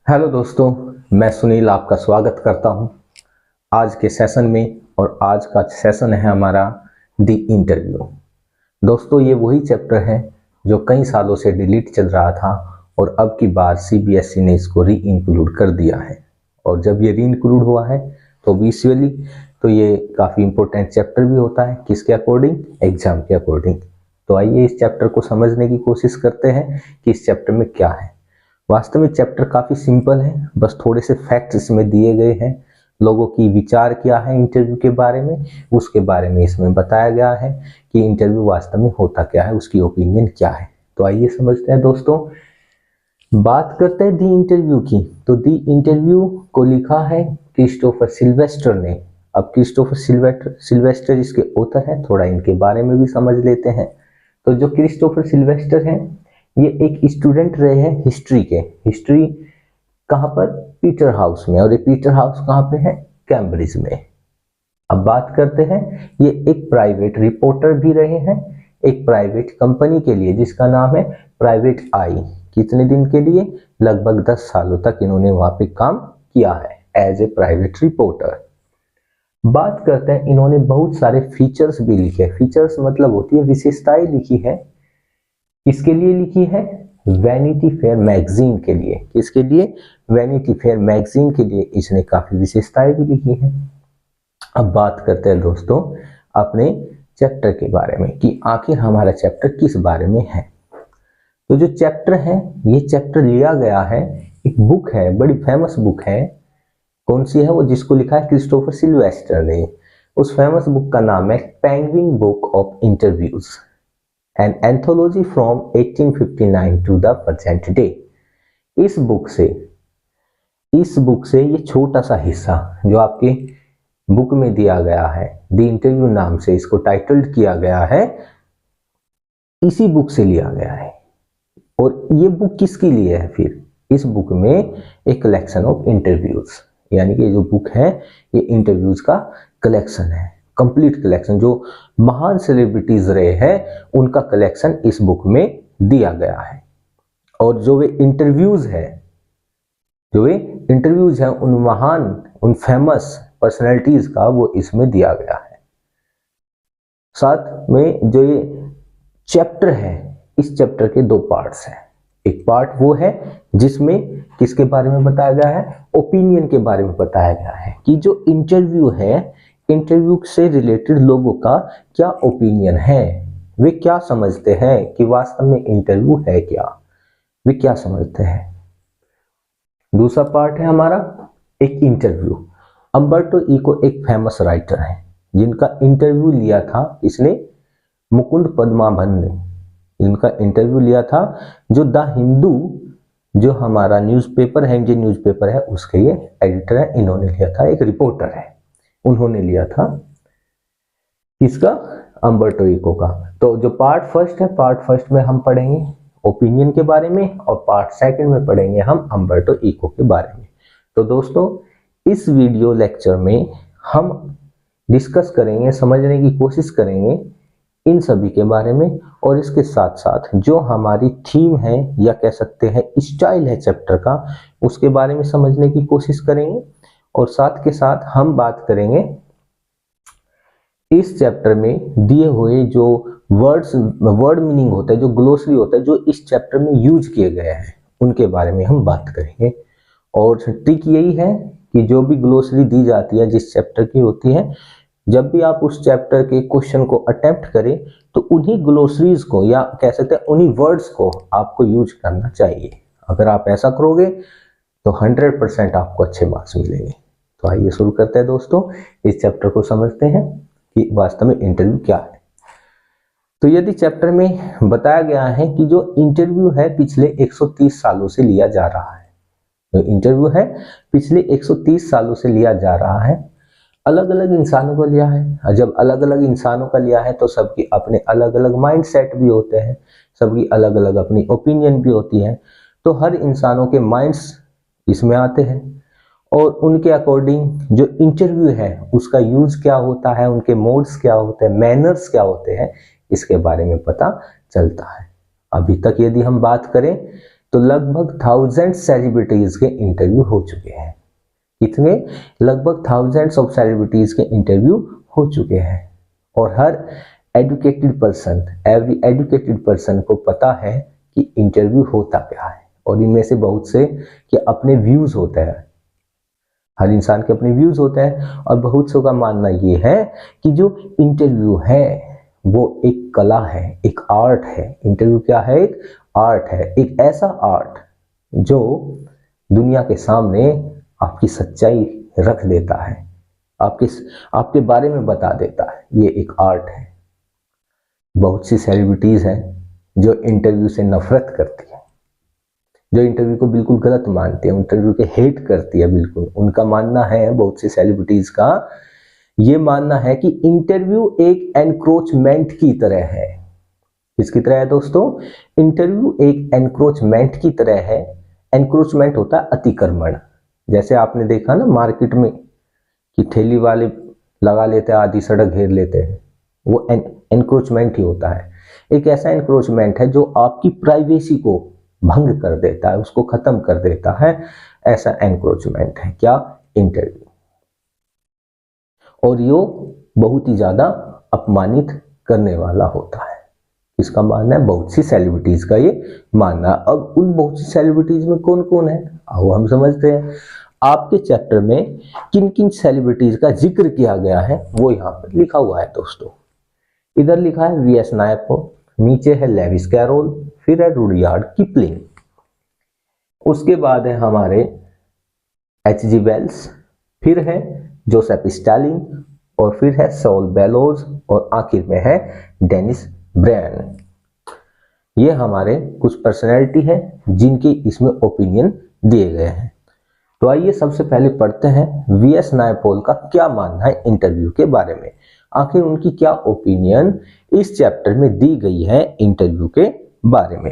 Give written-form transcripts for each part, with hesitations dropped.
Hello दोस्तों, मैं सुनील आपका स्वागत करता हूं आज के सेशन में। और आज का सेशन है हमारा दी इंटरव्यू। दोस्तों, ये वही चैप्टर है जो कई सालों से डिलीट चल रहा था और अब की बार सीबीएसई ने इसको री इंक्लूड कर दिया है। और जब ये री इंक्लूड हुआ है तो ऑब्वियसली तो ये काफ़ी इंपॉर्टेंट चैप्टर भी होता है। किसके अकॉर्डिंग? एग्जाम के अकॉर्डिंग। तो आइए इस चैप्टर को समझने की कोशिश करते हैं कि इस चैप्टर में क्या है। वास्तव में चैप्टर काफ़ी सिंपल है, बस थोड़े से फैक्ट्स इसमें दिए गए हैं। लोगों की विचार क्या है इंटरव्यू के बारे में, उसके बारे में इसमें बताया गया है कि इंटरव्यू वास्तव में होता क्या है, उसकी ओपिनियन क्या है। तो आइए समझते हैं दोस्तों। बात करते हैं दी इंटरव्यू की। तो दी इंटरव्यू को लिखा है क्रिस्टोफर सिल्वेस्टर ने। अब क्रिस्टोफर सिल्वेस्टर इसके ऑथर हैं, थोड़ा इनके बारे में भी समझ लेते हैं। तो जो क्रिस्टोफर सिल्वेस्टर हैं, ये एक स्टूडेंट रहे हैं हिस्ट्री के। हिस्ट्री कहाँ पर? पीटर हाउस में। और ये पीटर हाउस कहाँ पे है? कैम्ब्रिज में। अब बात करते हैं, ये एक प्राइवेट रिपोर्टर भी रहे हैं, एक प्राइवेट कंपनी के लिए जिसका नाम है प्राइवेट आई। कितने दिन के लिए? लगभग 10 सालों तक इन्होंने वहां पे काम किया है एज ए प्राइवेट रिपोर्टर। बात करते हैं, इन्होंने बहुत सारे फीचर्स भी लिखे। फीचर्स मतलब होती है विशेषताएं लिखी है। किसके लिए लिखी है? वैनिटी फेयर मैगजीन के लिए। किसके लिए? वैनिटी फेयर मैगजीन के लिए इसने काफी विशेषताएं भी लिखी हैं। अब बात करते हैं दोस्तों अपने चैप्टर के बारे में कि आखिर हमारा चैप्टर किस बारे में है। तो जो चैप्टर है, ये चैप्टर लिया गया है, एक बुक है, बड़ी फेमस बुक है। कौन सी है वो? जिसको लिखा है क्रिस्टोफर सिल्वेस्टर ने। उस फेमस बुक का नाम है Penguin book of interviews, an anthology from 1859 to the present day. इस बुक से ये छोटा सा हिस्सा जो आपके बुक में दिया गया है, द इंटरव्यू नाम से इसको टाइटल्ड किया गया है, इसी बुक से लिया गया है। और ये बुक किसके लिए है फिर? इस बुक में एक कलेक्शन ऑफ इंटरव्यूज, यानी कि जो बुक है ये इंटरव्यूज का कलेक्शन है, कंप्लीट कलेक्शन। जो महान सेलिब्रिटीज रहे हैं उनका कलेक्शन इस बुक में दिया गया है। और जो वे इंटरव्यूज है उन महान, उन फेमस पर्सनैलिटीज का, वो इसमें दिया गया है। साथ में जो ये चैप्टर है, इस चैप्टर के 2 पार्ट्स हैं। एक पार्ट वो है जिसमें किसके बारे में बताया गया है? ओपिनियन के बारे में बताया गया है कि जो इंटरव्यू है, इंटरव्यू से रिलेटेड लोगों का क्या ओपिनियन है, वे क्या समझते हैं कि वास्तव में इंटरव्यू है क्या, वे क्या समझते हैं। दूसरा पार्ट है हमारा एक इंटरव्यू। अम्बर्टो इको एक फेमस राइटर है जिनका इंटरव्यू लिया था इसने मुकुंद पद्माभन ने। इनका इंटरव्यू लिया था जो द हिंदू, जो हमारा न्यूज़पेपर है, इंडियन न्यूज़पेपर है, उसके ये एडिटर है। इन्होंने लिया था, एक रिपोर्टर है, उन्होंने लिया था। किसका? अम्बर्टो इको का। तो जो पार्ट फर्स्ट है, पार्ट फर्स्ट में हम पढ़ेंगे ओपिनियन के बारे में और पार्ट सेकंड में पढ़ेंगे हम अम्बर्टो इको के बारे में। तो दोस्तों इस वीडियो लेक्चर में हम डिस्कस करेंगे, समझने की कोशिश करेंगे इन सभी के बारे में। और इसके साथ साथ जो हमारी थीम है या कह सकते हैं स्टाइल है चैप्टर का, उसके बारे में समझने की कोशिश करेंगे। और साथ के साथ हम बात करेंगे इस चैप्टर में दिए हुए जो वर्ड मीनिंग होता है, जो ग्लोसरी होता है, जो इस चैप्टर में यूज किए गए हैं, उनके बारे में हम बात करेंगे। और ट्रिक यही है कि जो भी ग्लोसरी दी जाती है जिस चैप्टर की होती है, जब भी आप उस चैप्टर के क्वेश्चन को अटेम्प्ट करें तो उन्हीं ग्लोसरीज को या कह सकते हैं उन्हीं वर्ड्स को आपको यूज करना चाहिए। अगर आप ऐसा करोगे तो 100% आपको अच्छे मार्क्स मिलेंगे। तो आइए शुरू करते हैं दोस्तों, इस चैप्टर को समझते हैं कि वास्तव में इंटरव्यू क्या है। तो यदि चैप्टर में बताया गया है कि जो इंटरव्यू है पिछले 130 सालों से लिया जा रहा है, जो इंटरव्यू है पिछले 130 सालों से लिया जा रहा है, अलग अलग इंसानों को लिया है। जब अलग अलग इंसानों का लिया है तो सबकी अपने अलग अलग माइंड सेट भी होते हैं, सबकी अलग अलग अपनी ओपिनियन भी होती है। तो हर इंसानों के माइंड्स इसमें आते हैं और उनके अकॉर्डिंग जो इंटरव्यू है उसका यूज क्या होता है, उनके मोड्स क्या होते हैं, मैनर्स क्या होते हैं, इसके बारे में पता चलता है। अभी तक यदि हम बात करें तो लगभग 1000 सेलिब्रिटीज के इंटरव्यू हो चुके हैं। कितने? लगभग थाउजेंड्स ऑफ सेलिब्रिटीज के इंटरव्यू हो चुके हैं। और हर educated person, every educated person को पता है कि इंटरव्यू होता क्या है। और इनमें से बहुत से के अपने व्यूज होते हैं, हर इंसान के अपने व्यूज होते हैं। और बहुत से का मानना ये है कि जो इंटरव्यू है वो एक कला है, एक आर्ट है। इंटरव्यू क्या है? एक आर्ट है, एक ऐसा आर्ट जो दुनिया के सामने आपकी सच्चाई रख देता है, आपके बारे में बता देता है। ये एक आर्ट है। बहुत सी सेलिब्रिटीज हैं जो इंटरव्यू से नफरत करती है, जो इंटरव्यू को बिल्कुल गलत मानती है, इंटरव्यू के हेट करती है बिल्कुल। उनका मानना है, बहुत सी सेलिब्रिटीज का ये मानना है कि इंटरव्यू एक एनक्रोचमेंट की तरह है। किसकी तरह है दोस्तों? इंटरव्यू एक एनक्रोचमेंट की तरह है। एनक्रोचमेंट होता है अतिक्रमण। जैसे आपने देखा ना मार्केट में कि ठेली वाले लगा लेते हैं, आधी सड़क घेर लेते हैं, वो एनक्रोचमेंट ही होता है। एक ऐसा एनक्रोचमेंट है जो आपकी प्राइवेसी को भंग कर देता है, उसको खत्म कर देता है। ऐसा एनक्रोचमेंट है क्या? इंटरव्यू। और ये बहुत ही ज्यादा अपमानित करने वाला होता है। इसका मानना है, बहुत सी सेलिब्रिटीज का ये मानना। अब उन बहुत सी सेलिब्रिटीज में कौन कौन है आओ हम समझते हैं। आपके चैप्टर में किन किन सेलिब्रिटीज का जिक्र किया गया है वो यहाँ पर लिखा हुआ है दोस्तों। इधर लिखा है वीएस नायपॉल, नीचे है लेविस कैरोल, फिर है रुडयार्ड किपलिंग, उसके बाद है हमारे एच.जी. वेल्स, फिर है जोसेफ स्टालिन, और फिर है सॉल बेलोज, और आखिर में है डेनिस ब्रैन। ये हमारे कुछ पर्सनैलिटी हैं जिनके इसमें ओपिनियन दिए गए हैं। तो आइए सबसे पहले पढ़ते हैं वीएस नायपॉल का क्या मानना है इंटरव्यू के बारे में। आखिर उनकी क्या ओपिनियन इस चैप्टर में दी गई है इंटरव्यू के बारे में।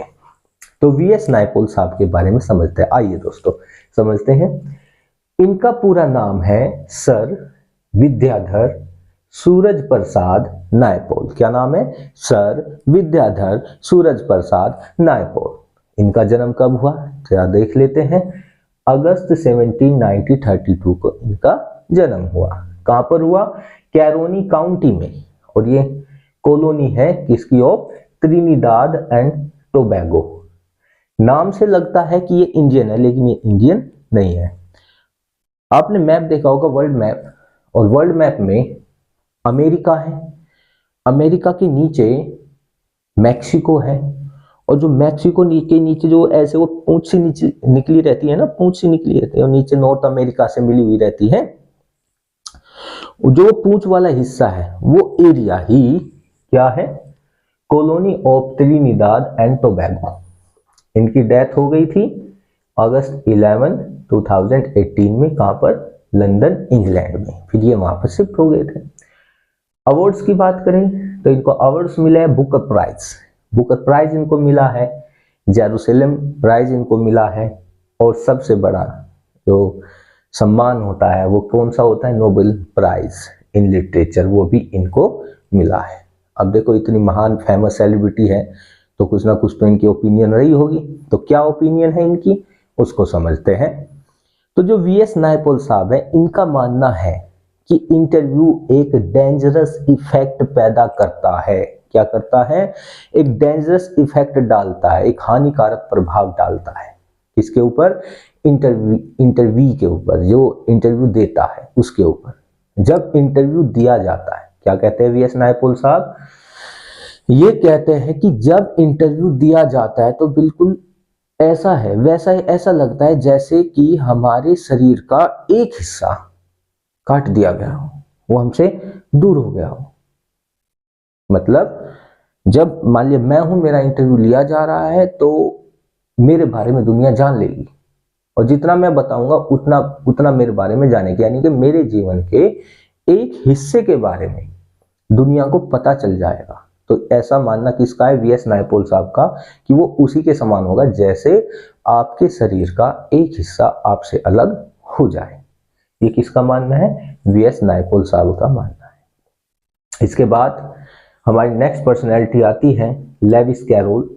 तो वीएस नायपॉल साहब के बारे में समझते हैं। आइए दोस्तों समझते हैं। इनका पूरा नाम है सर विद्याधर सूरज प्रसाद नायपॉल। क्या नाम है? सर विद्याधर सूरज प्रसाद नायपॉल। इनका जन्म कब हुआ? जरा देख लेते हैं। अगस्त 17, 1932 को इनका जन्म हुआ। कहां पर हुआ? कैरोनी काउंटी में। और ये कॉलोनी है किसकी? Of Trinidad and Tobago. नाम से लगता है कि ये इंडियन है, लेकिन ये इंडियन नहीं है। आपने मैप देखा होगा, वर्ल्ड मैप, और वर्ल्ड मैप में अमेरिका है, अमेरिका के नीचे मैक्सिको है, और जो मैक्सिको के नीचे जो ऐसे वो पूंछ सी नीचे निकली रहती है ना, पूंछ सी निकली रहती है और नीचे नॉर्थ अमेरिका से मिली हुई रहती है। जो पूंछ वाला हिस्सा है वो एरिया ही क्या है? Colony of Trinidad and Tobago. इनकी डेथ हो गई थी अगस्त 11, 2018 में। कहां पर? लंदन इंग्लैंड में। फिर ये वहां पर शिफ्ट हो गए थे। अवार्ड्स की बात करें तो इनको अवार्ड्स मिले हैं बुकर प्राइज। बुकर प्राइज इनको मिला है, जेरूसलम प्राइज इनको मिला है, और सबसे बड़ा जो सम्मान होता है वो कौन सा होता है? नोबेल प्राइज इन लिटरेचर, वो भी इनको मिला है। अब देखो इतनी महान फेमस सेलिब्रिटी है तो कुछ ना कुछ तो इनकी ओपिनियन रही होगी। तो क्या ओपिनियन है इनकी उसको समझते हैं। तो जो वीएस नायपॉल साहब है, इनका मानना है कि इंटरव्यू एक डेंजरस इफेक्ट पैदा करता है। क्या करता है? एक डेंजरस इफेक्ट डालता है, एक हानिकारक प्रभाव डालता है। किसके ऊपर? इंटरव्यू के ऊपर, जो इंटरव्यू देता है उसके ऊपर। जब इंटरव्यू दिया जाता है, क्या कहते हैं वीएस नायपॉल साहब? ये कहते हैं कि जब इंटरव्यू दिया जाता है तो बिल्कुल ऐसा है, वैसा ऐसा लगता है जैसे कि हमारे शरीर का एक हिस्सा काट दिया गया हो, वो हमसे दूर हो गया हो। मतलब जब मान लिया मैं हूं, मेरा इंटरव्यू लिया जा रहा है, तो मेरे बारे में दुनिया जान लेगी, और जितना मैं बताऊंगा उतना मेरे बारे में जानेगी। यानी कि मेरे जीवन के एक हिस्से के बारे में दुनिया को पता चल जाएगा। तो ऐसा मानना किसका है? वीएस नायपॉल साहब का, कि वो उसी के समान होगा जैसे आपके शरीर का एक हिस्सा आपसे अलग हो जाए। ये किसका मानना है? वीएस नायपॉल साहब का मानना है। इसके बाद हमारी नेक्स्ट पर्सनैलिटी आती है लेविस कैरोल,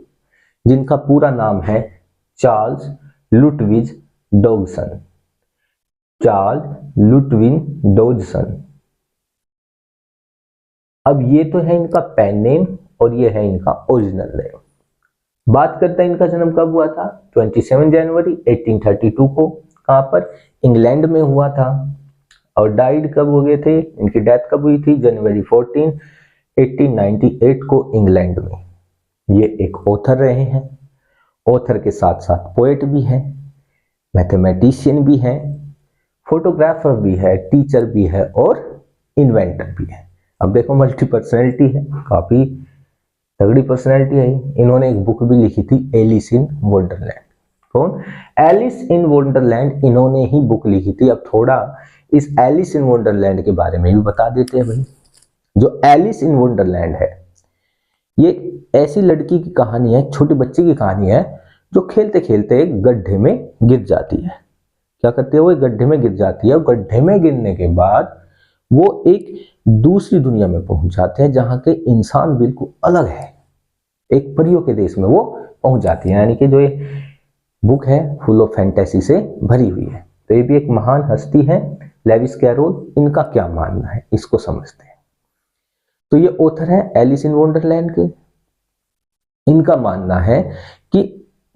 जिनका पूरा नाम है चार्ल्स लुटविज डॉगसन, चार्ल्स लुटविन डॉजसन। अब ये तो है इनका पेन नेम और ये है इनका ओरिजिनल नेम। बात करते हैं इनका जन्म कब हुआ था। 27 जनवरी 1832 को। कहाँ पर? इंग्लैंड में हुआ था। और डाइड कब हो गए थे, इनकी डेथ कब हुई थी? जनवरी 14 1898 को इंग्लैंड में। ये एक ऑथर रहे हैं, ऑथर के साथ साथ पोएट भी हैं, मैथमेटिशियन भी हैं, फोटोग्राफर भी है, टीचर भी है और इन्वेंटर भी है। अब देखो मल्टी पर्सनैलिटी है, काफी तगड़ी पर्सनैलिटी है। इन्होंने एक बुक भी लिखी थी, एलिस इन वंडरलैंड। कौन? एलिस इन वंडरलैंड, इन्होंने ही बुक लिखी थी। अब थोड़ा इस एलिस इन वंडरलैंड के बारे में भी बता देते हैं भाई। जो एलिस इन वंडरलैंड है, ये ऐसी लड़की की कहानी है, छोटे बच्चे की कहानी है, जो खेलते खेलते एक गड्ढे में गिर जाती है। क्या करते हैं? वो एक गड्ढे में गिर जाती है और गड्ढे में गिरने के बाद वो एक दूसरी दुनिया में पहुंच जाते हैं, जहां के इंसान बिल्कुल अलग है। एक परियों के देश में वो पहुंच जाती है। यानी कि जो ये बुक है फुल ऑफ फैंटेसी से भरी हुई है। तो ये भी एक महान हस्ती है, लेविस कैरोल। इनका क्या मानना है इसको समझते हैं। तो ये ऑथर है एलिस इन वंडरलैंड के। इनका मानना है कि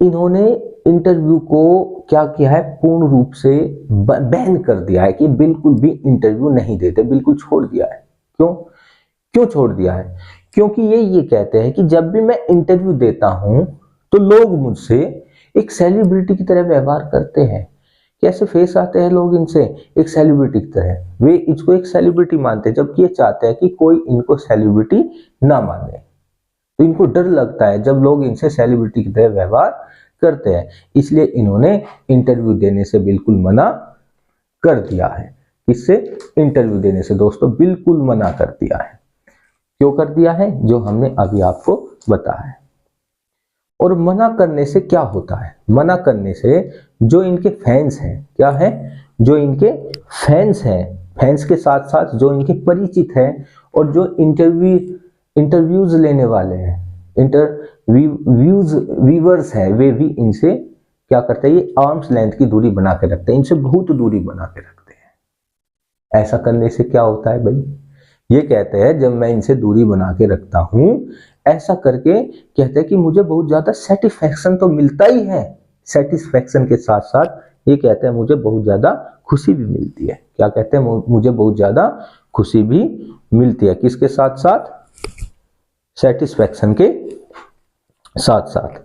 इन्होंने इंटरव्यू को क्या किया है, पूर्ण रूप से बैन कर दिया है कि बिल्कुल भी इंटरव्यू नहीं देते, बिल्कुल छोड़ दिया है। क्यों छोड़ दिया है? क्योंकि ये कहते हैं कि जब भी मैं इंटरव्यू देता हूं तो लोग मुझसे एक सेलिब्रिटी की तरह व्यवहार करते हैं। कैसे फेस आते हैं लोग इनसे? एक सेलिब्रिटी की तरह। वे इसको एक सेलिब्रिटी मानते हैं, जबकि ये चाहते हैं कि कोई इनको सेलिब्रिटी ना माने। तो इनको डर लगता है जब लोग इनसे सेलिब्रिटी की तरह व्यवहार करते हैं, इसलिए इन्होंने इंटरव्यू देने से बिल्कुल मना कर दिया है। इससे इंटरव्यू देने से दोस्तों बिल्कुल मना कर दिया है। क्यों कर दिया है? जो हमने अभी आपको बताया। और मना करने से क्या होता है? मना करने से जो इनके फैंस हैं, क्या है? जो इनके फैंस हैं, फैंस के साथ साथ जो इनके परिचित हैं और जो इंटरव्यूज लेने वाले हैं, व्यूवर्स हैं, वे भी इनसे क्या करते हैं? ये आर्म्स लेंथ की दूरी बना के रखते हैं, इनसे बहुत दूरी बना के रखते हैं। ऐसा करने से क्या होता है भाई? ये कहते हैं जब मैं इनसे दूरी बना के रखता हूं, ऐसा करके कहते हैं कि मुझे बहुत ज्यादा सेटिस्फैक्शन तो मिलता ही है, सेटिस्फैक्शन के साथ साथ ये कहते हैं मुझे बहुत ज्यादा खुशी भी मिलती है। क्या कहते हैं? मुझे बहुत ज्यादा खुशी भी मिलती है। किसके साथ साथ? सेटिस्फैक्शन के साथ साथ।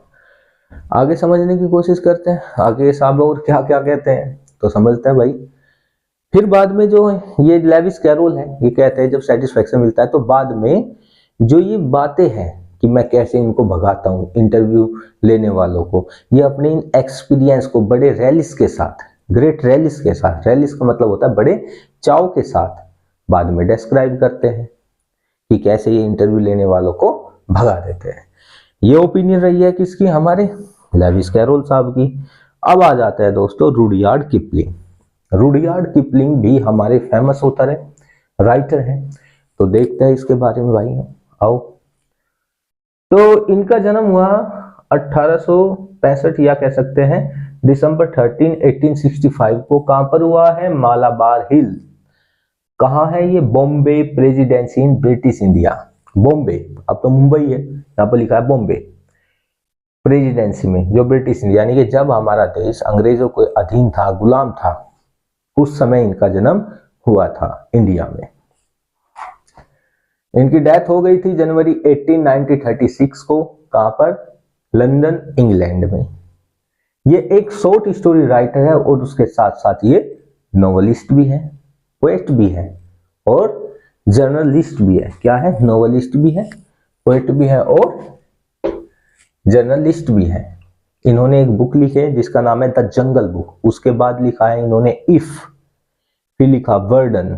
आगे समझने की कोशिश करते हैं, आगे साहब और क्या क्या कहते हैं तो समझते हैं भाई। फिर बाद में जो ये लेविस कैरोल है, ये कहते हैं जब सेटिस्फैक्शन मिलता है तो बाद में जो ये बातें हैं कि मैं कैसे इनको भगाता हूँ इंटरव्यू लेने वालों को, ये अपने इन एक्सपीरियंस को बड़े रैलिस के साथ, ग्रेट रैलिस के साथ, रैलिस का मतलब होता है बड़े चाव के साथ, बाद में डिस्क्राइब करते हैं कि कैसे ये इंटरव्यू लेने वालों को भगा देते हैं। ये ओपिनियन रही है किसकी? हमारे लेविस कैरोल साहब की। अब आ जाता है दोस्तों रुडयार्ड किपलिंग। रुडयार्ड किपलिंग भी हमारे फेमस ऑथर है, राइटर हैं। तो देखते हैं इसके बारे में भाई, आओ। तो इनका जन्म हुआ 1865 या कह सकते हैं दिसंबर 13 1865 को। कहां पर हुआ है? मालाबार हिल। कहां है ये? Bombay presidency in British India. Bombay, अब तो मुंबई है, यहां पर लिखा है बॉम्बे प्रेसिडेंसी में, जो ब्रिटिश इंडिया, यानी कि जब हमारा देश अंग्रेजों के अधीन था, गुलाम था, उस समय इनका जन्म हुआ था इंडिया में। इनकी डेथ हो गई थी जनवरी 18 1936 को। कहां पर? लंदन, इंग्लैंड में। ये एक शॉर्ट स्टोरी राइटर है और उसके साथ साथ ये नोवेलिस्ट भी है, पोएट भी है और जर्नलिस्ट भी है। क्या है? नोवेलिस्ट भी है, पोएट भी है और जर्नलिस्ट भी है। इन्होंने एक बुक लिखी है जिसका नाम है द जंगल बुक। उसके बाद लिखा है इन्होंने इफ, फिर लिखा बर्डन,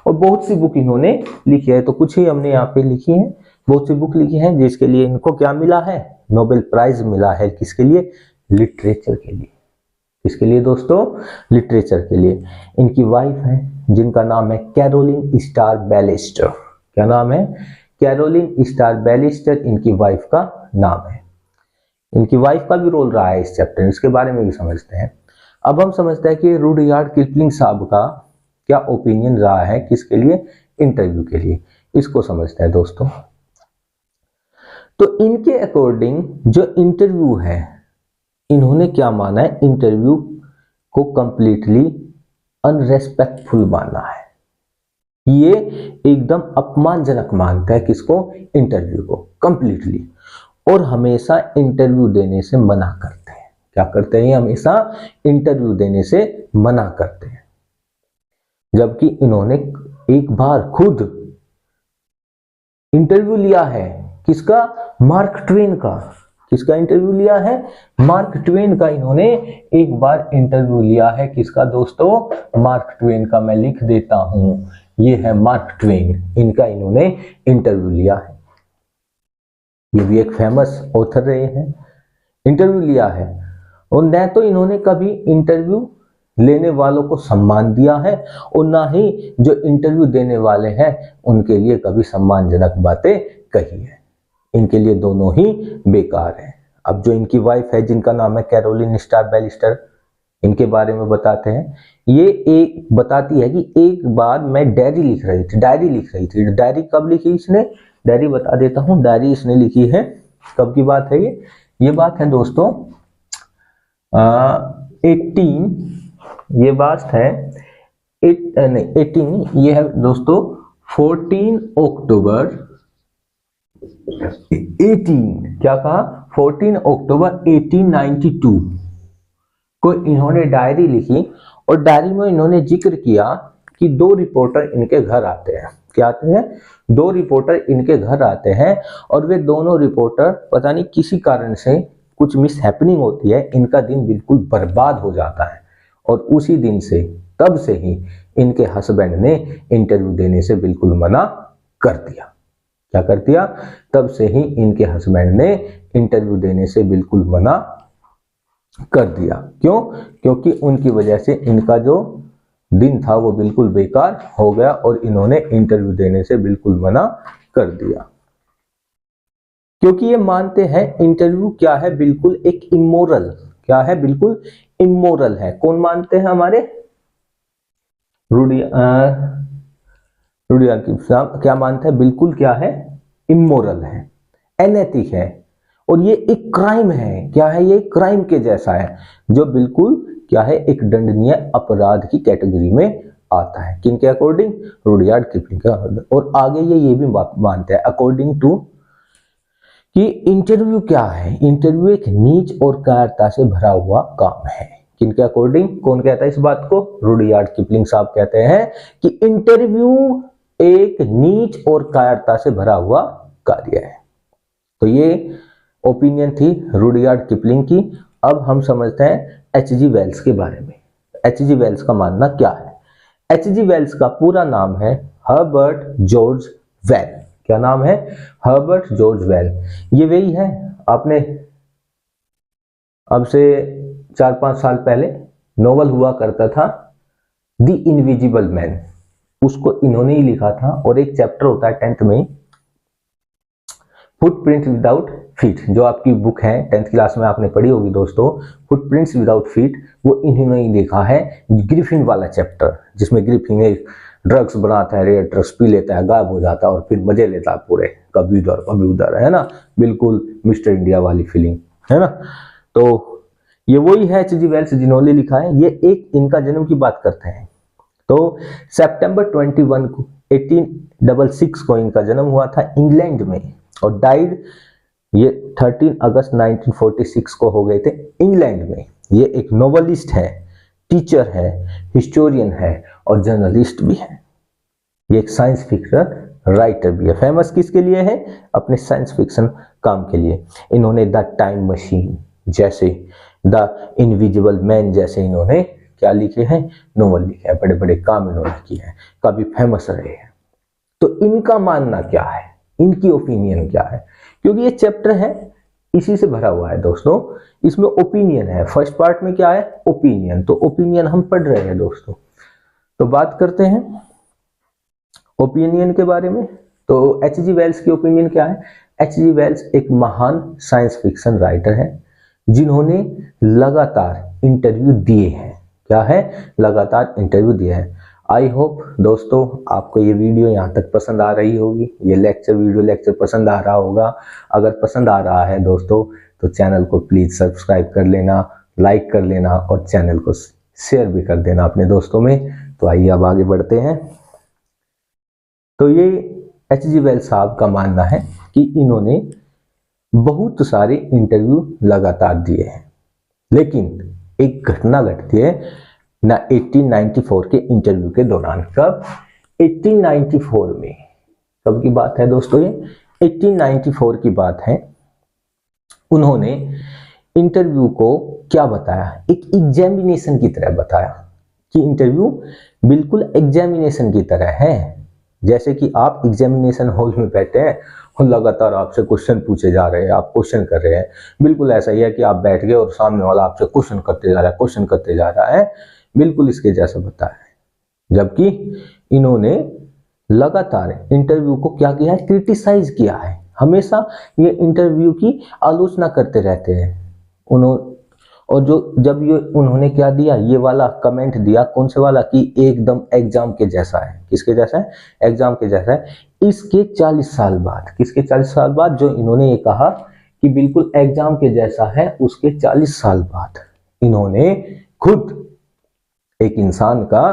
और बहुत सी बुक इन्होंने लिखी है। तो कुछ ही हमने यहाँ पे लिखी है, बहुत सी बुक लिखी है जिसके लिए इनको क्या मिला है? नोबेल प्राइज मिला है। किसके लिए? लिटरेचर के लिए। किसके लिए दोस्तों? लिटरेचर के लिए। इनकी वाइफ है जिनका नाम है कैरोलिन स्टार बैलिस्टर। क्या नाम है? कैरोलिन स्टार बैलिस्टर इनकी वाइफ का नाम है। इनकी वाइफ का भी रोल रहा है इस चैप्टर में, इसके बारे में भी समझते हैं। अब हम समझते हैं कि रुडयार्ड किपलिंग साहब का क्या ओपिनियन रहा है किसके लिए, इंटरव्यू के लिए, इसको समझते हैं दोस्तों। तो इनके अकॉर्डिंग जो इंटरव्यू है, इन्होंने क्या माना है, इंटरव्यू को कंप्लीटली अनरेस्पेक्टफुल माना है। ये एकदम अपमानजनक मानता है किसको, इंटरव्यू को कंप्लीटली, और हमेशा इंटरव्यू देने से मना करते हैं। क्या करते हैं, हमेशा इंटरव्यू देने से मना करते हैं। जबकि इन्होंने एक बार खुद इंटरव्यू लिया है, किसका, मार्क ट्वेन का। किसका इंटरव्यू लिया है, मार्क ट्वेन का। इन्होंने एक बार इंटरव्यू लिया है, किसका दोस्तों, मार्क ट्वेन का। मैं लिख देता हूं, ये है मार्क ट्वेन, इनका इन्होंने इंटरव्यू लिया है। ये भी एक फेमस ऑथर रहे हैं, इंटरव्यू लिया है। और न तो इन्होंने कभी इंटरव्यू लेने वालों को सम्मान दिया है, और ना ही जो इंटरव्यू देने वाले हैं उनके लिए कभी सम्मानजनक बातें कही है। इनके लिए दोनों ही बेकार है। अब जो इनकी वाइफ है, जिनका नाम है कैरोलिन स्टार बैलिस्टर, इनके बारे में बताते हैं। ये एक बताती है कि एक बार मैं डायरी लिख रही थी। डायरी कब लिखी इसने, डायरी बता देता हूँ। डायरी इसने लिखी है, कब की बात है ये बात है दोस्तों 18, ये बात है 18, ये है दोस्तों 14 अक्टूबर 18, क्या कहा, 14 अक्टूबर 1892 को इन्होंने डायरी लिखी। और डायरी में इन्होंने जिक्र किया कि 2 रिपोर्टर इनके घर आते हैं। क्या आते हैं, 2 रिपोर्टर इनके घर आते हैं, और वे दोनों रिपोर्टर पता नहीं किसी कारण से कुछ मिस हैपनिंग होती है, इनका दिन बिल्कुल बर्बाद हो जाता है। और उसी दिन से, तब से ही इनके हस्बैंड ने इंटरव्यू देने से बिल्कुल मना कर दिया। क्या कर दिया, तब से ही इनके हस्बैंड ने इंटरव्यू देने से बिल्कुल मना कर दिया। क्यों, क्योंकि उनकी वजह से इनका जो दिन था वो बिल्कुल बेकार हो गया, और इन्होंने इंटरव्यू देने से बिल्कुल मना कर दिया। क्योंकि ये मानते हैं इंटरव्यू क्या है, बिल्कुल एक इमोरल, क्या है, बिल्कुल इमोरल है। कौन मानते हैं, हमारे रुडयार्ड किपलिंग क्या मानते हैं, बिल्कुल क्या है, इमोरल है, अनैतिक है, और ये एक क्राइम है। क्या है, ये क्राइम के जैसा है, जो बिल्कुल क्या है, एक दंडनीय अपराध की कैटेगरी में आता है। किनके अकॉर्डिंग, रुडयार्ड किपलिंग का। और आगे ये भी मानते हैं अकॉर्डिंग टू कि इंटरव्यू क्या है, इंटरव्यू एक नीच और कायरता से भरा हुआ काम है। किनके अकॉर्डिंग, कौन कहता है इस बात को, रुडयार्ड किपलिंग साहब कहते हैं कि इंटरव्यू एक नीच और कायरता से भरा हुआ कार्य है। तो ये ओपिनियन थी रुडयार्ड किपलिंग की। अब हम समझते हैं एच.जी. वेल्स के बारे में। एच.जी. वेल्स का मानना क्या है, एच.जी. वेल्स का पूरा नाम है हर्बर्ट जॉर्ज वेल। क्या नाम है, हर्बर्ट जॉर्ज वेल। ये वही है, आपने अब से 4-5 साल पहले नोवेल हुआ करता था द इनविजिबल मैन, उसको इन्होंने ही लिखा था। और एक चैप्टर होता है 10th में, फुटप्रिंट विदाउट फीट, जो आपकी बुक है 10th क्लास में आपने पढ़ी होगी दोस्तों, फुटप्रिंट्स विदाउट फीट, वो इन्होंने ही लिखा है। ग्रिफिन वाला चैप्टर, जिसमें ग्रिफिन एक ड्रग्स बनाता है, रेड ड्रग्स पी लेता है, गायब हो जाता है, और फिर मजे लेता है पूरे, कभी उधर, है ना, बिल्कुल मिस्टर इंडिया वाली फीलिंग, है ना। तो ये वही है एच.जी. वेल्स जिन्होंने लिखा है। ये एक इनका जन्म की बात करते हैं। तो सितंबर 21 को 1866 को इनका जन्म हुआ था इंग्लैंड में, और डाइड ये 13 अगस्त 1946 को हो गए थे इंग्लैंड में। ये एक नोवेलिस्ट है, टीचर है, हिस्टोरियन है, और जर्नलिस्ट भी है। ये एक साइंस फिक्शन राइटर भी है। फेमस किसके लिए है, अपने साइंस फिक्शन काम के लिए। इन्होंने द टाइम मशीन जैसे, द इनविजिबल मैन जैसे इन्होंने क्या लिखे हैं, नोवेल लिखे हैं, बड़े बड़े काम इन्होंने किए हैं, काफी फेमस रहे हैं। तो इनका मानना क्या है, इनकी ओपिनियन क्या है, क्योंकि ये चैप्टर है इसी से भरा हुआ है दोस्तों। इसमें ओपिनियन है, फर्स्ट पार्ट में क्या है, ओपिनियन। तो ओपिनियन हम पढ़ रहे हैं दोस्तों। तो बात करते हैं ओपिनियन के बारे में। तो एच.जी. वेल्स की ओपिनियन क्या है, एच.जी. वेल्स एक महान साइंस फिक्शन राइटर है। जिन्होंने लगातार इंटरव्यू दिए हैं। क्या है? लगातार इंटरव्यू दिए हैं। आई होप दोस्तों आपको ये वीडियो यहाँ तक पसंद आ रही होगी, ये वीडियो लेक्चर पसंद आ रहा होगा। अगर पसंद आ रहा है दोस्तों तो चैनल को प्लीज सब्सक्राइब कर लेना, लाइक कर लेना और चैनल को शेयर भी कर देना अपने दोस्तों में। तो आइए अब आगे बढ़ते हैं। तो ये H.G. वेल्स साहब का मानना है कि इन्होंने बहुत सारे इंटरव्यू लगातार दिए हैं, लेकिन एक घटना घटती है ना 1894 के इंटरव्यू के दौरान। कब? 1894 में। कब की बात है दोस्तों? ये 1894 की बात है। उन्होंने इंटरव्यू को क्या बताया? एक एग्जामिनेशन की तरह बताया कि इंटरव्यू बिल्कुल एग्जामिनेशन की तरह है। जैसे कि आप एग्जामिनेशन हॉल में बैठे हैं और लगातार आपसे क्वेश्चन पूछे जा रहे हैं, आप क्वेश्चन कर रहे हैं। बिल्कुल ऐसा ही है कि आप बैठ गए और सामने वाला आपसे क्वेश्चन करते जा रहा है, बिल्कुल इसके जैसा बताया है। जबकि इन्होंने लगातार इंटरव्यू को क्या किया है? क्रिटिसाइज किया है। हमेशा ये इंटरव्यू की आलोचना करते रहते हैं। और जब ये उन्होंने क्या दिया, ये वाला कमेंट दिया, कौन से वाला, कि एकदम एग्जाम के जैसा है। किसके जैसा है? एग्जाम के जैसा है। इसके 40 साल बाद, किसके 40 साल बाद जो इन्होंने ये कहा कि बिल्कुल एग्जाम के जैसा है, उसके 40 साल बाद इन्होंने खुद एक इंसान का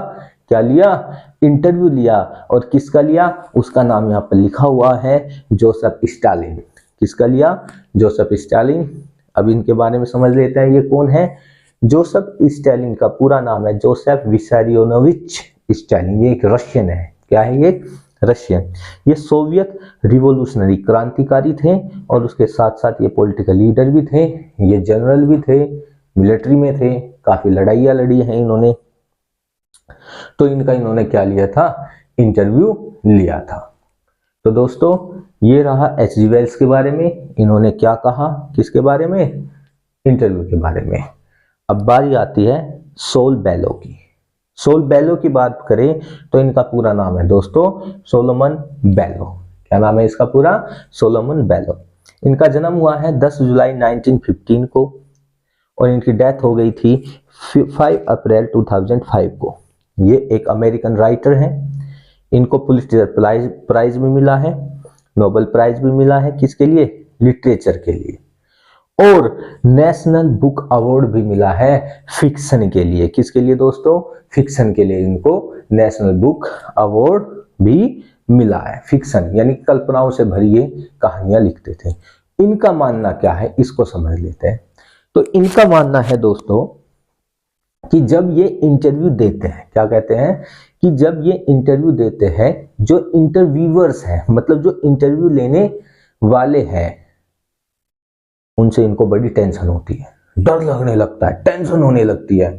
क्या लिया? इंटरव्यू लिया। और किसका लिया? उसका नाम यहाँ पर लिखा हुआ है, जोसेफ स्टालिन। किसका लिया? Joseph Stalin. अब इनके बारे में समझ लेते हैं, ये कौन है? जोसेफ स्टालिन का पूरा नाम है जोसेफ विसरियोनोविच स्टालिन। ये एक रशियन है। क्या है ये? रशियन। ये सोवियत रिवोल्यूशनरी क्रांतिकारी थे और उसके साथ साथ ये पॉलिटिकल लीडर भी थे, ये जनरल भी थे, मिलिट्री में थे, काफी लड़ाइयाँ लड़ी हैं इन्होंने। तो इन्होंने क्या लिया था? इंटरव्यू लिया था। तो दोस्तों ये रहा H.G. वेल्स के बारे में। इन्होंने क्या कहा? किसके बारे में? इंटरव्यू के बारे में। अब बारी आती है सोल बेलो की। सोल बेलो की बात करें तो इनका पूरा नाम है दोस्तों सोलोमन बेलो। क्या नाम है इसका पूरा? सोलोमन बेलो। इनका जन्म हुआ है 10 जुलाई 1915 को और इनकी डेथ हो गई थी 5 अप्रैल 2005 को। ये एक अमेरिकन राइटर हैं। इनको पुलित्जर प्राइज भी मिला है, नोबेल प्राइज भी मिला है। किसके लिए? लिटरेचर के लिए। और नेशनल बुक अवार्ड भी मिला है फिक्शन के लिए। किसके लिए दोस्तों? फिक्शन के लिए इनको नेशनल बुक अवार्ड भी मिला है। फिक्शन यानी कल्पनाओं से भरी ये कहानियां लिखते थे। इनका मानना क्या है इसको समझ लेते हैं। तो इनका मानना है दोस्तों कि जब ये इंटरव्यू देते हैं, क्या कहते हैं कि जब ये इंटरव्यू देते हैं, जो इंटरव्यूअर्स हैं, मतलब जो इंटरव्यू लेने वाले हैं, उनसे इनको बड़ी टेंशन होती है, डर लगने लगता है, टेंशन होने लगती है,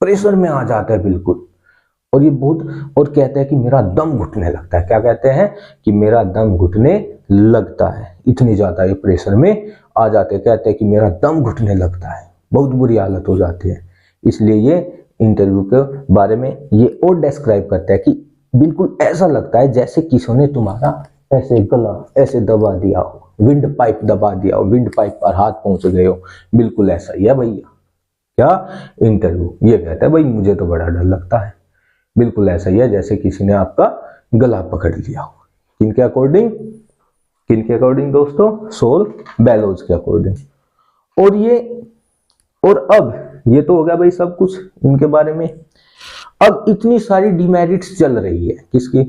प्रेशर में आ जाता है बिल्कुल। और ये और कहते हैं कि मेरा दम घुटने लगता है। क्या कहते हैं? कि मेरा दम घुटने लगता है। इतनी ज्यादा ये प्रेशर में आ जाते हैं। कहते हैं कि मेरा दम घुटने लगता है, बहुत बुरी हालत हो जाती है। इसलिए ये इंटरव्यू के बारे में ये और डिस्क्राइब करता है कि बिल्कुल ऐसा लगता है जैसे किसी ने तुम्हारा ऐसे गला ऐसे दबा दिया हो, विंड पाइप दबा दिया हो, विंड पाइप पर हाथ पहुंच गए हो। बिल्कुल ऐसा ही है भैया। क्या? इंटरव्यू। ये कहता है भाई मुझे तो बड़ा डर लगता है। बिल्कुल ऐसा ही है जैसे किसी ने आपका गला पकड़ लिया हो। किनके अकॉर्डिंग? किनके अकॉर्डिंग दोस्तों? सोल बेलोज के अकॉर्डिंग। और अब ये तो हो गया भाई सब कुछ इनके बारे में। अब इतनी सारी डिमेरिट्स चल रही है। किसकी?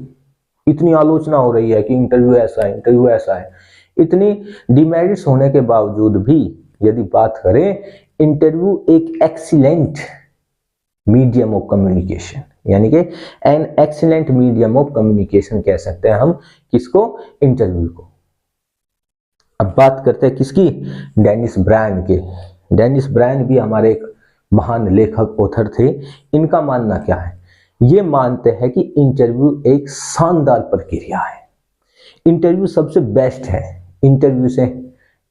इतनी आलोचना हो रही है कि इंटरव्यू ऐसा है, इंटरव्यू ऐसा है। इतनी डिमेरिट्स होने के बावजूद भी यदि बात करें, इंटरव्यू एक एक्सीलेंट मीडियम ऑफ कम्युनिकेशन, यानी कि an excellent medium of communication कह सकते हैं हम किसको? इंटरव्यू को। अब बात करते हैं किसकी? डेनिस ब्रायन के। डेनिस ब्रायन भी हमारे एक महान लेखक ऑथर थे। इनका मानना क्या है? ये मानते हैं कि इंटरव्यू एक शानदार प्रक्रिया है, इंटरव्यू सबसे बेस्ट है, इंटरव्यू से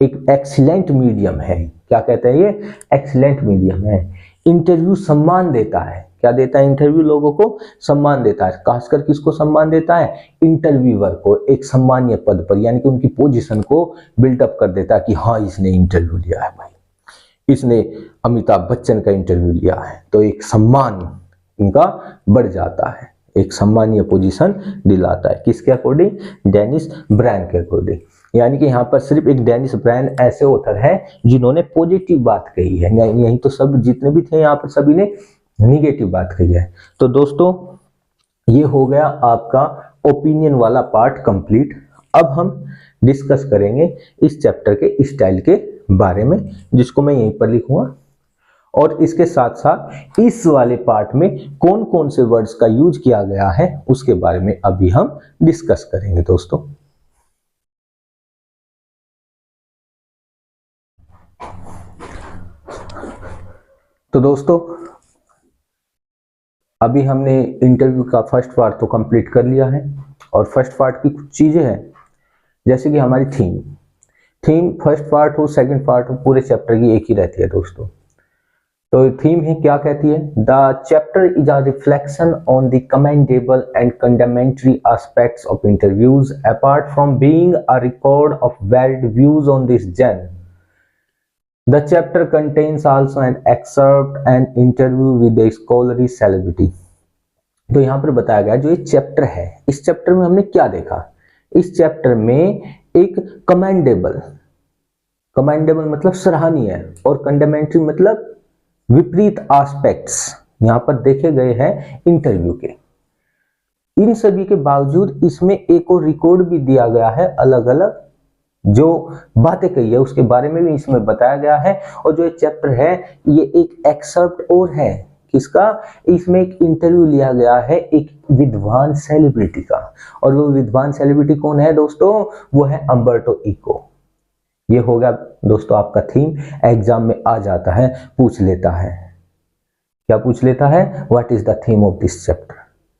एक एक्सीलेंट मीडियम है। क्या कहते हैं ये? एक्सीलेंट मीडियम है। इंटरव्यू सम्मान देता है। क्या देता है? इंटरव्यू लोगों को सम्मान देता है। खासकर किसको सम्मान देता है? इंटरव्यूअर को एक सम्मानीय पद पर, यानी कि उनकी पोजीशन को बिल्डअप कर देता है कि हाँ इसने इंटरव्यू लिया है भाई। इसने अमिताभ बच्चन का इंटरव्यू लिया है, तो एक सम्मान इनका बढ़ जाता है, एक सम्मानीय पोजीशन दिलाता है। किसके अकॉर्डिंग? डेनिस ब्रायन के अकॉर्डिंग। यानी कि यहाँ पर सिर्फ एक डेनिस ब्रायन ऐसे ऑथर है जिन्होंने पॉजिटिव बात कही है, यही तो सब जितने भी थे यहाँ पर सभी ने निगेटिव बात कही है। तो दोस्तों ये हो गया आपका ओपिनियन वाला पार्ट कंप्लीट। अब हम डिस्कस करेंगे इस चैप्टर के स्टाइल के बारे में, जिसको मैं यहीं पर लिखूंगा, और इसके साथ साथ इस वाले पार्ट में कौन कौन से वर्ड्स का यूज किया गया है उसके बारे में अभी हम डिस्कस करेंगे दोस्तों। तो दोस्तों अभी हमने इंटरव्यू का फर्स्ट पार्ट तो कंप्लीट कर लिया है, और फर्स्ट पार्ट की कुछ चीजें हैं, जैसे कि हमारी थीम फर्स्ट पार्ट हो सेकंड पार्ट हो, पूरे चैप्टर की एक ही रहती है दोस्तों। तो थीम है, क्या कहती है? The chapter is a reflection on the commendable and condemnatory aspects of interviews apart from being a record of valid views on this genre. The chapter contains also an excerpt and interview with a scholarly celebrity। तो यहाँ पर बताया गया जो ये chapter है, इस chapter में हमने क्या देखा? इस चैप्टर में एक कमेंडेबल मतलब सराहनीय, और कंडेमेंट्री मतलब विपरीत एस्पेक्ट्स यहाँ पर देखे गए हैं इंटरव्यू के। इन सभी के बावजूद इसमें एक और रिकॉर्ड भी दिया गया है, अलग अलग जो बातें कही है उसके बारे में भी इसमें बताया गया है। और जो चैप्टर है ये एक एक्सर्प्ट और है, किसका? इसमें एक इंटरव्यू लिया गया है एक विद्वान सेलिब्रिटी का, और वो विद्वान सेलिब्रिटी कौन है दोस्तों? वो है अम्बर्टो इको। ये हो गया दोस्तों आपका थीम, एग्जाम में आ जाता है, पूछ लेता है। क्या पूछ लेता है? What is the theme of this chapter,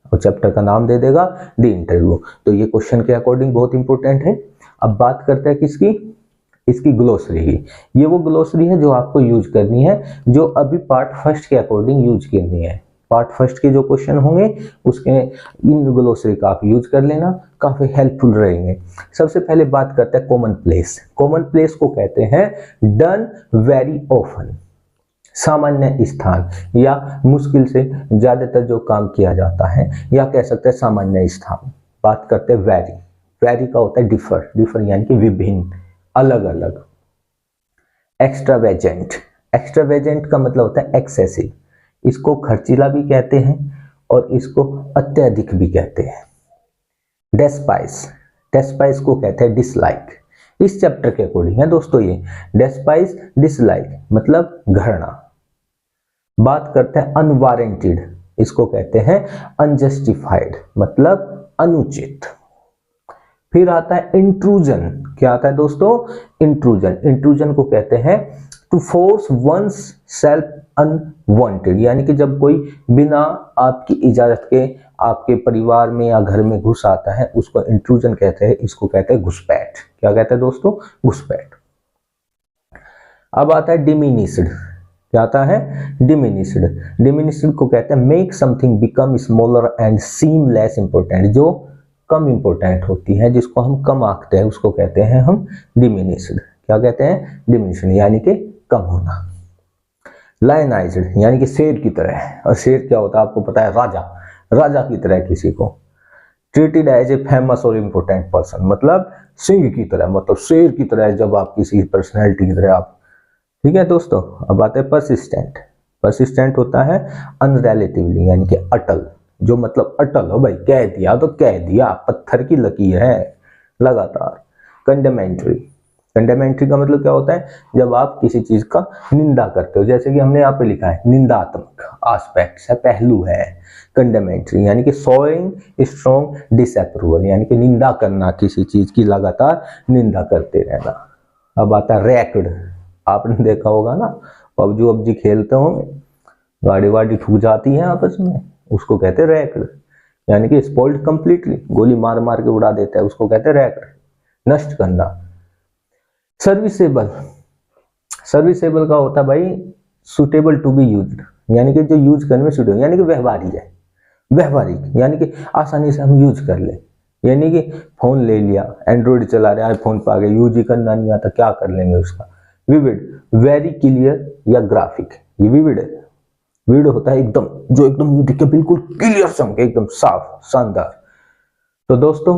और चैप्टर का नाम दे देगा द इंटरव्यू। तो ये क्वेश्चन के अकॉर्डिंग बहुत इंपॉर्टेंट है। अब बात करते हैं किसकी? इसकी ग्लोसरी की। ये वो ग्लोसरी है जो आपको यूज करनी है, जो अभी पार्ट फर्स्ट के अकॉर्डिंग यूज करनी है। पार्ट फर्स्ट के जो क्वेश्चन होंगे उसके इन ग्लोसरी का आप यूज कर लेना, काफी हेल्पफुल रहेंगे। सबसे पहले बात करते हैं कॉमन प्लेस। कॉमन प्लेस को कहते हैं डन वेरी ऑफन, सामान्य स्थान, या मुश्किल से ज्यादातर जो काम किया जाता है, या कह सकते हैं सामान्य स्थान। बात करते हैं वेरी का होता है डिफर यानी कि विभिन्न, अलग अलग। एक्स्ट्रावेजेंट का मतलब होता है एक्सेसिव, इसको खर्चीला भी कहते हैं और इसको अत्यधिक भी कहते हैं। डेस्पाइस को कहते हैं डिसलाइक। इस चैप्टर के अकॉर्डिंग है दोस्तों ये डेस्पाइस, डिसलाइक मतलब घृणा। बात करते हैं अनवारंटेड, इसको कहते हैं अनजस्टिफाइड मतलब अनुचित। फिर आता है इंट्रूजन। क्या आता है दोस्तों? इंट्रूजन को कहते हैं to force one's self unwanted, यानी कि जब कोई बिना आपकी इजाजत के आपके परिवार में या घर में घुस आता है उसको इंट्रूजन कहते हैं। इसको कहते हैं घुसपैठ। क्या कहते हैं दोस्तों? घुसपैठ। अब आता है डिमिनिश्ड। क्या आता है? डिमिनिश्ड को कहते हैं make something become smaller and seem less important, जो कम इंपॉर्टेंट होती है, जिसको हम कम आंकते हैं, उसको कहते हैं हम डिमिनिश्ड। क्या कहते हैं? डिमिनिश्ड यानी कि कम होना। लायनाइज्ड यानी कि शेर की तरह, और शेर क्या होता है आपको पता है? राजा की तरह किसी को। ट्रीटेड एज ए फेमस और इम्पोर्टेंट पर्सन मतलब सिंह की तरह, मतलब शेर की तरह जब आप किसी पर्सनैलिटी की तरह आप। ठीक है दोस्तों। अब आते हैं परसिस्टेंट होता है अनरिलेटिवली यानी कि अटल, जो मतलब अटल हो भाई, कह दिया तो कह दिया, पत्थर की लकीर है लगातार। कंडेमेंट्री का मतलब क्या होता है? जब आप किसी चीज का निंदा करते हो, जैसे कि हमने यहाँ पे लिखा है निंदात्मक एस्पेक्ट्स है, पहलू है। कंडेमेंट्री यानी कि शोइंग स्ट्रॉन्ग डिसअप्रूवल यानी कि निंदा करना, किसी चीज की लगातार निंदा करते रहना। अब आता है रैक्ड। आपने देखा होगा ना, पबजी खेलते होंगे, गाड़ी वाड़ी ठुक जाती है आपस में, उसको कहते हैं रैक्ड, यानी कि स्पॉइल्ड कंप्लीटली, गोली मार मार के उड़ा देता है, उसको कहते हैं रैक्ड, नष्ट करना। सर्विसेबल का होता है भाई सुटेबल टू बी यूज्ड, यानी कि जो यूज करने में सुटेबल, यानी कि व्यवहारिक यानी कि आसानी से हम यूज कर ले। यानी कि फोन ले लिया, एंड्रॉइड चला रहे, आईफोन पे आ गए, यूज ही करना नहीं आता, क्या कर लेंगे उसका, विविड, वेरी क्लियर या ग्राफिक। ये विविड है, विविड होता है एकदम, जो एकदम दिखे बिल्कुल क्लियर चमके, एकदम साफ शानदार। तो दोस्तों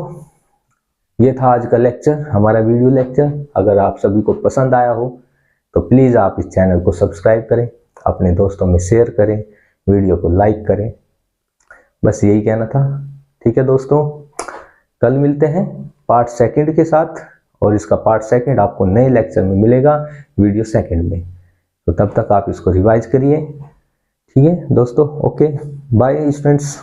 ये था आज का लेक्चर, हमारा वीडियो लेक्चर। अगर आप सभी को पसंद आया हो तो प्लीज आप इस चैनल को सब्सक्राइब करें, अपने दोस्तों में शेयर करें, वीडियो को लाइक करें। बस यही कहना था। ठीक है दोस्तों, कल मिलते हैं पार्ट सेकंड के साथ, और इसका पार्ट सेकंड आपको नए लेक्चर में मिलेगा, वीडियो सेकंड में। तो तब तक आप इसको रिवाइज करिए। ठीक है दोस्तों, ओके बाय स्टूडेंट्स।